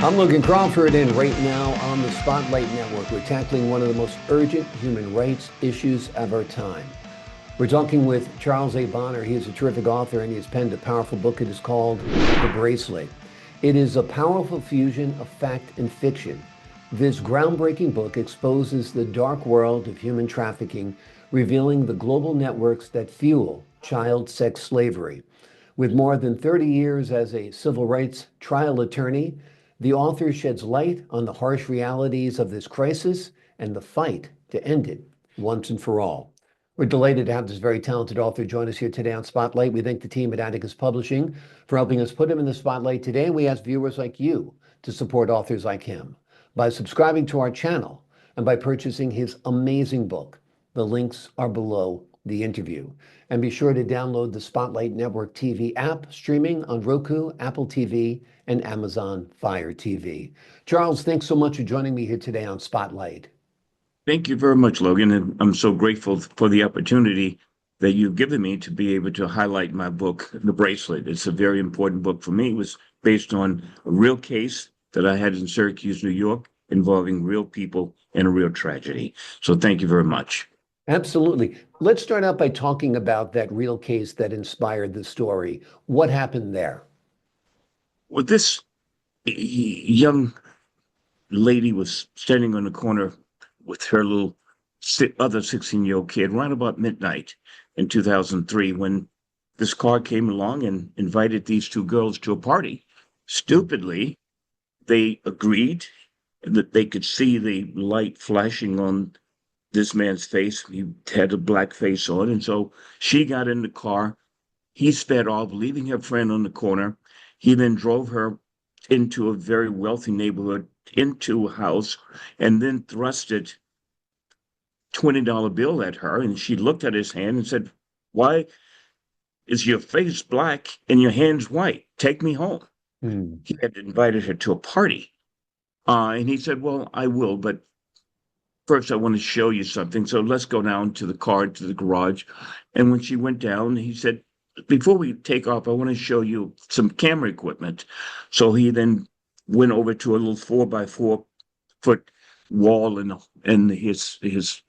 I'm Logan Crawford, and right now on the Spotlight Network, we're tackling one of the most urgent human rights issues of our time. We're talking with Charles A. Bonner. He is a terrific author, and he has penned a powerful book. It is called The Bracelet. It is a powerful fusion of fact and fiction. This groundbreaking book exposes the dark world of human trafficking, revealing the global networks that fuel child sex slavery. With more than 30 years as a civil rights trial attorney, the author sheds light on the harsh realities of this crisis and the fight to end it once and for all. We're delighted to have this very talented author join us here today on Spotlight. We thank the team at Atticus Publishing for helping us put him in the spotlight today. And we ask viewers like you to support authors like him by subscribing to our channel and by purchasing his amazing book. The links are below the interview. And be sure to download the Spotlight Network TV app, streaming on Roku, Apple TV, and Amazon Fire TV. Charles, thanks so much for joining me here today on Spotlight. Thank you very much, Logan. And I'm so grateful for the opportunity that you've given me to be able to highlight my book, The Bracelet. It's a very important book for me. It was based on a real case that I had in Syracuse, New York, involving real people and a real tragedy. So thank you very much. Absolutely. Let's start out by talking about that real case that inspired the story. What happened there? Well, this young lady was standing on the corner with her little other 16-year-old kid right about midnight in 2003 when this car came along and invited these two girls to a party. Stupidly, they agreed that they could see the light flashing on this man's face. He had a black face on, and so she got in the car. He sped off, leaving her friend on the corner. He then drove her into a very wealthy neighborhood, into a house, and then thrusted $20 bill at her. And she looked at his hand and said, "Why is your face black and your hands white? Take me home." He had invited her to a party. And he said, "Well, I will, but first I want to show you something. So let's go down to the car, to the garage." And when she went down, he said, "Before we take off, I want to show you some camera equipment." So he then went over to a little 4x4 foot wall in his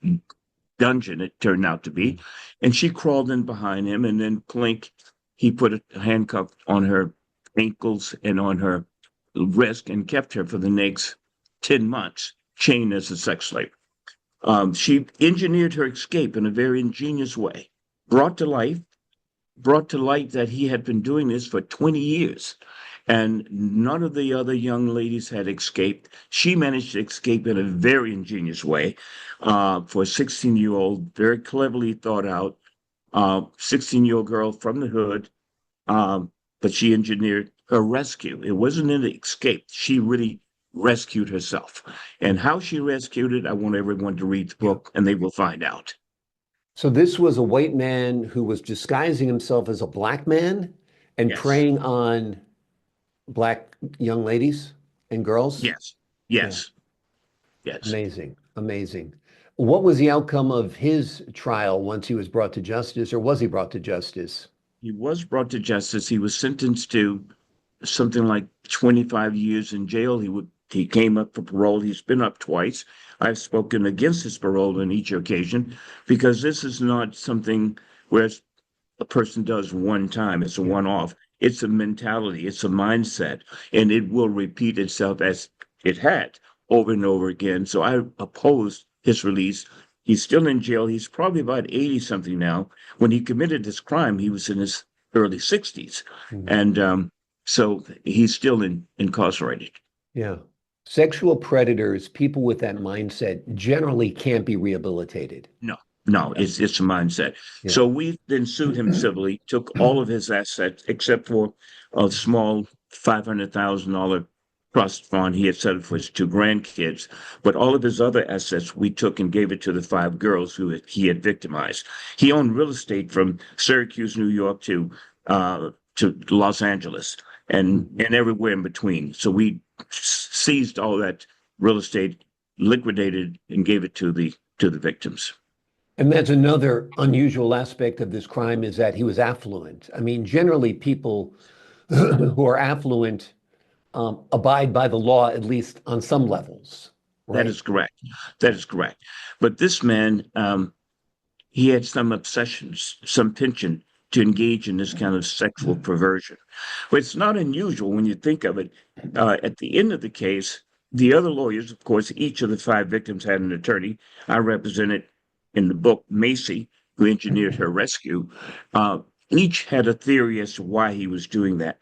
dungeon, it turned out to be. And she crawled in behind him, and then clink, he put a handcuff on her ankles and on her wrist and kept her for the next 10 months, chained as a sex slave. She engineered her escape in a very ingenious way, brought to light that he had been doing this for 20 years, and none of the other young ladies had escaped. She managed to escape in a very ingenious way for a 16-year-old, very cleverly thought out 16-year-old girl from the hood, but she engineered her rescue. It wasn't an escape. She really rescued herself. And how she rescued it, I want everyone to read the book and they will find out. So this was a white man who was disguising himself as a black man and Yes. preying on black young ladies and girls? Yes. Yes. Yeah. Yes. Amazing. Amazing. What was the outcome of his trial once he was brought to justice, or was he brought to justice? He was brought to justice. He was sentenced to something like 25 years in jail. He came up for parole. He's been up twice. I've spoken against his parole on each occasion because this is not something where a person does one time. It's a one-off. It's a mentality. It's a mindset, and it will repeat itself as it had over and over again. So I opposed his release. He's still in jail. He's probably about 80-something now. When he committed this crime, he was in his early 60s. And so he's still incarcerated. Yeah. Sexual predators, people with that mindset generally can't be rehabilitated. No, it's a mindset. Yeah. So we then sued him civilly, took all of his assets except for a small $500,000 trust fund he had set up for his two grandkids. But all of his other assets we took and gave it to the 5 girls who he had victimized. He owned real estate from Syracuse, New York to Los Angeles and everywhere in between. So we seized all that real estate, liquidated, and gave it to the victims. And that's another unusual aspect of this crime, is that he was affluent. I mean, generally people who are affluent abide by the law, at least on some levels, That right? is correct. That is correct. But this man, he had some obsessions, some penchant to engage in this kind of sexual perversion. But it's not unusual when you think of it. At the end of the case, the other lawyers, of course, each of the five victims had an attorney. I represented in the book Macy, who engineered her rescue. Uh, each had a theory as to why he was doing that.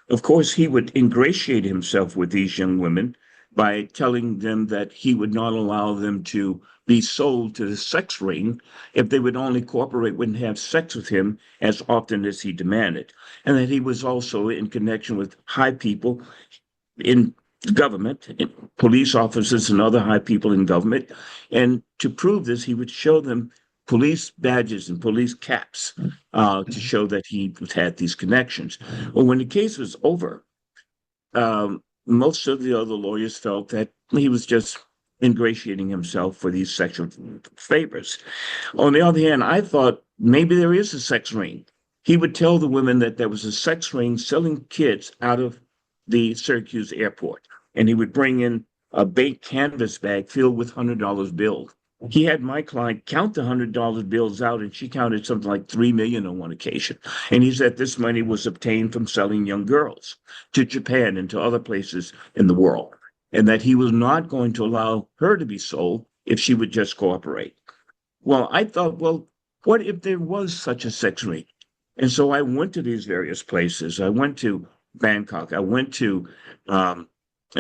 Of course, he would ingratiate himself with these young women by telling them that he would not allow them to be sold to the sex ring if they would only cooperate and have sex with him as often as he demanded. And that he was also in connection with high people in government, in police officers and other high people in government. And to prove this, he would show them police badges and police caps to show that he had these connections. Well, when the case was over, most of the other lawyers felt that he was just ingratiating himself for these sexual favors. On the other hand, I thought maybe there is a sex ring. He would tell the women that there was a sex ring selling kids out of the Syracuse airport, and he would bring in a big canvas bag filled with $100 bills. He had my client count the $100 bills out, and she counted something like 3 million on one occasion. And he said this money was obtained from selling young girls to Japan and to other places in the world, and that he was not going to allow her to be sold if she would just cooperate. Well, I thought, well, what if there was such a sex ring? And so I went to these various places. I went to Bangkok. I went to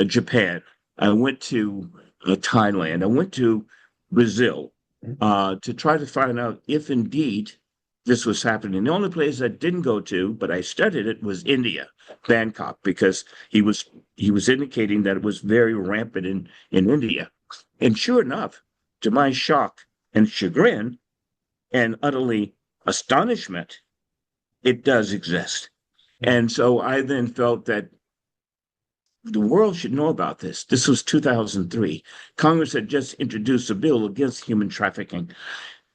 Japan. I went to Thailand. I went to Brazil to try to find out if indeed this was happening. The only place I didn't go to, but I studied it, was India, Bangkok, because he was indicating that it was very rampant in India. And sure enough, to my shock and chagrin and utterly astonishment, it does exist. And so I then felt that the world should know about this. This was 2003. Congress had just introduced a bill against human trafficking.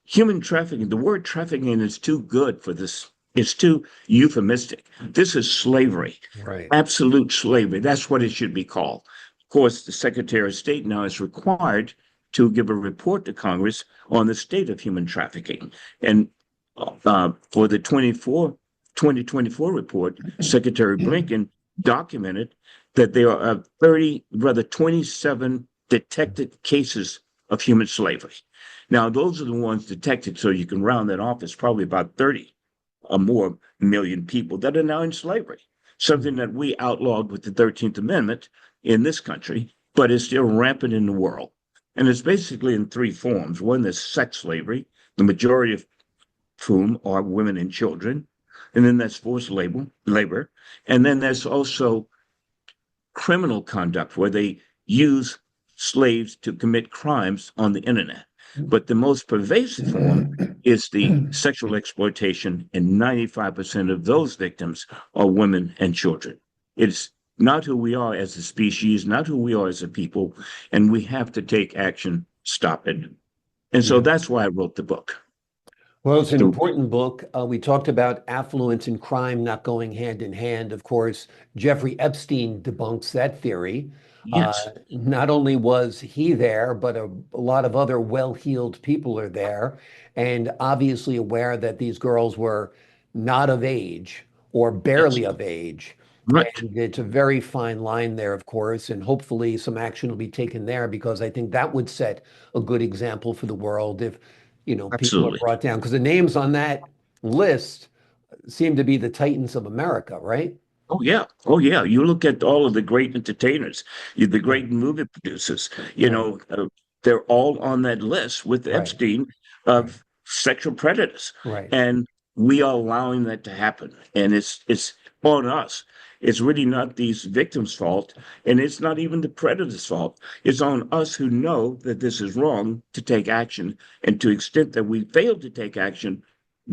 Human trafficking, the word trafficking is too good for this. It's too euphemistic. This is slavery, Right. absolute slavery. That's what it should be called. Of course, the Secretary of State now is required to give a report to Congress on the state of human trafficking. And for the 2024 report, Secretary Blinken documented that there are 27 detected cases of human slavery. Now, those are the ones detected, so you can round that off. It's probably about 30 or more million people that are now in slavery, something that we outlawed with the 13th Amendment in this country, but is still rampant in the world. And it's basically in three forms. One is sex slavery, the majority of whom are women and children. And then there's forced labor. And then there's also criminal conduct where they use slaves to commit crimes on the internet. But the most pervasive form is the sexual exploitation, and 95% of those victims are women and children. It's not who we are as a species, not who we are as a people, and we have to take action, stop it. And so Yeah. that's why I wrote the book. Well, it's an So, important book. We talked about affluence and crime not going hand in hand. Of course, Jeffrey Epstein debunks that theory. yes, Not only was he there, but a lot of other well-heeled people are there, and obviously aware that these girls were not of age or yes, barely of age. right, And it's a very fine line there, of course, and hopefully some action will be taken there because I think that would set a good example for the world if people are absolutely. brought down because the names on that list seem to be the titans of America, right? Oh yeah, oh yeah. You look at all of the great entertainers, the Right, great movie producers. right, They're all on that list with right, Epstein right, of sexual predators, right. and we are allowing that to happen. And it's on us. It's really not these victims' fault, and it's not even the predators' fault. It's on us who know that this is wrong to take action, and to the extent that we fail to take action,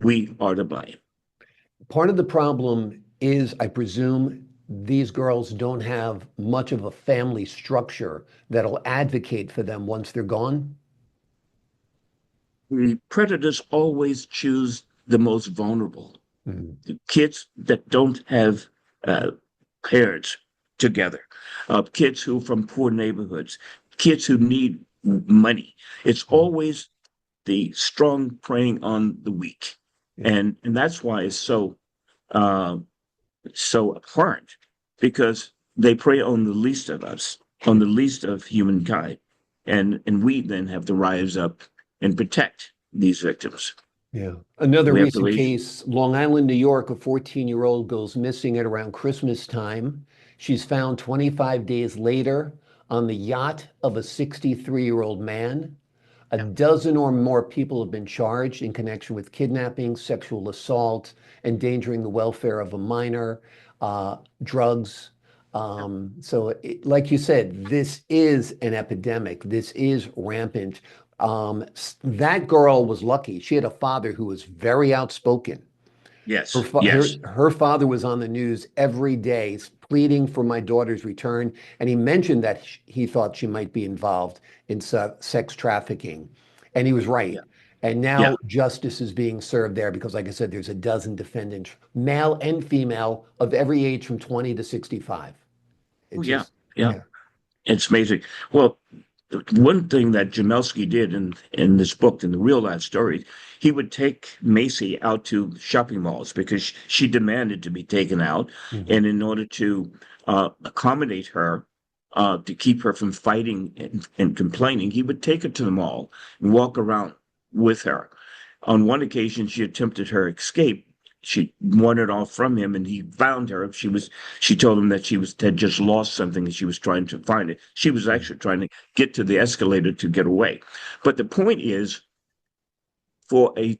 we are to blame. Part of the problem is, I presume, these girls don't have much of a family structure that'll advocate for them once they're gone. The predators always choose the most vulnerable. Mhm. The kids that don't have uh, parents together, kids who from poor neighborhoods, kids who need money. It's always the strong preying on the weak, Yeah. and that's why it's uh, so abhorrent, because they prey on the least of us, on the least of humankind, and we then have to rise up and protect these victims. Yeah. Another We have to recent raise. case, Long Island, New York, a 14-year-old goes missing at around Christmas time. She's found 25 days later on the yacht of a 63-year-old man. A Yeah, dozen or more people have been charged in connection with kidnapping, sexual assault, endangering the welfare of a minor, drugs. yeah. Like you said, this is an epidemic. This is rampant. That girl was lucky. She had a father who was very outspoken. Yes, yes. Her father was on the news every day pleading for my daughter's return, and he mentioned that he thought she might be involved in sex trafficking, and he was Yeah, right. And yeah. now justice is being served there because, like I said, there's a dozen defendants, male and female, of every age from 20 to 65. It Oh, yeah, just, yeah. yeah. It's amazing. Well, one thing that Jamelski did in this book, in the real life story, he would take Macy out to shopping malls because she demanded to be taken out, Mhm. and in order to accommodate her, to keep her from fighting and complaining, he would take her to the mall and walk around with her. On one occasion, she attempted her escape. She wandered off from him, and he found her. She told him that had just lost something, and she was trying to find it. She was actually trying to get to the escalator to get away. But the point is, for a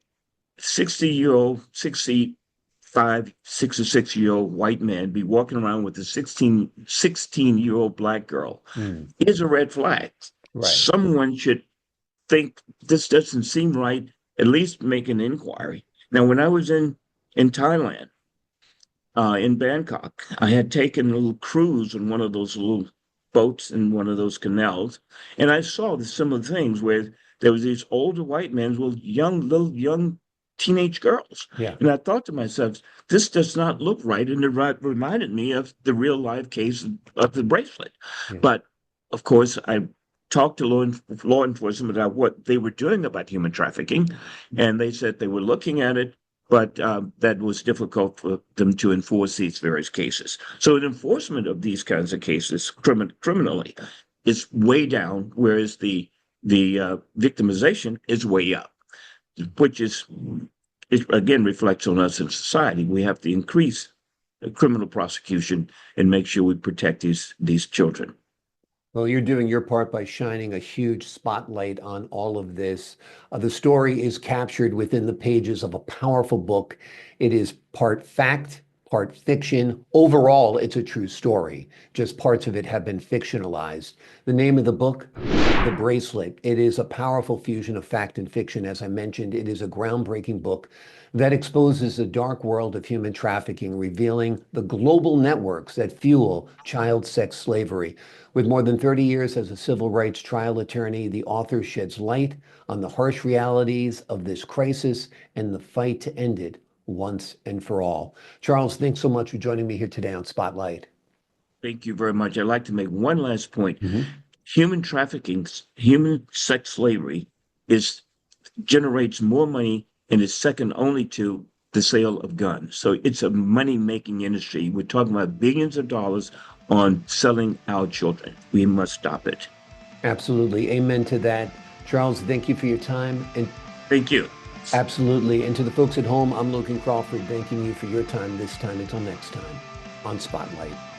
60-year-old, 65, 66-year-old white man be walking around with a 16-year-old black girl Mm. is a red flag. Right. Someone should think this doesn't seem right, at least make an inquiry. Now, when I was in Thailand, in Bangkok, I had taken a little cruise on one of those little boats in one of those canals, and I saw some of the things where there was these older white men with little young teenage girls, Yeah. and I thought to myself, this does not look right, and it reminded me of the real life case of the bracelet. Yeah. But of course, I talked to law enforcement about what they were doing about human trafficking, and they said they were looking at it, but that was difficult for them to enforce these various cases. So, an enforcement of these kinds of cases criminally is way down, whereas the victimization is way up, which is it again reflects on us in society. We have to increase criminal prosecution and make sure we protect these children. Well, you're doing your part by shining a huge spotlight on all of this. The story is captured within the pages of a powerful book. It is part fact, part fiction. Overall, it's a true story. Just parts of it have been fictionalized. The name of the book, The Bracelet. It is a powerful fusion of fact and fiction. As I mentioned, it is a groundbreaking book that exposes the dark world of human trafficking, revealing the global networks that fuel child sex slavery. With more than 30 years as a civil rights trial attorney, the author sheds light on the harsh realities of this crisis and the fight to end it once and for all. Charles, thanks so much for joining me here today on Spotlight. Thank you very much. I'd like to make one last point. Mhm. Human trafficking, human sex slavery is generates more money and is second only to the sale of guns. So it's a money-making industry. We're talking about billions of dollars on selling our children. We must stop it. Absolutely. Amen to that. Charles, thank you for your time. And Thank you. absolutely. And to the folks at home, I'm Logan Crawford, thanking you for your time this time. Until next time on Spotlight.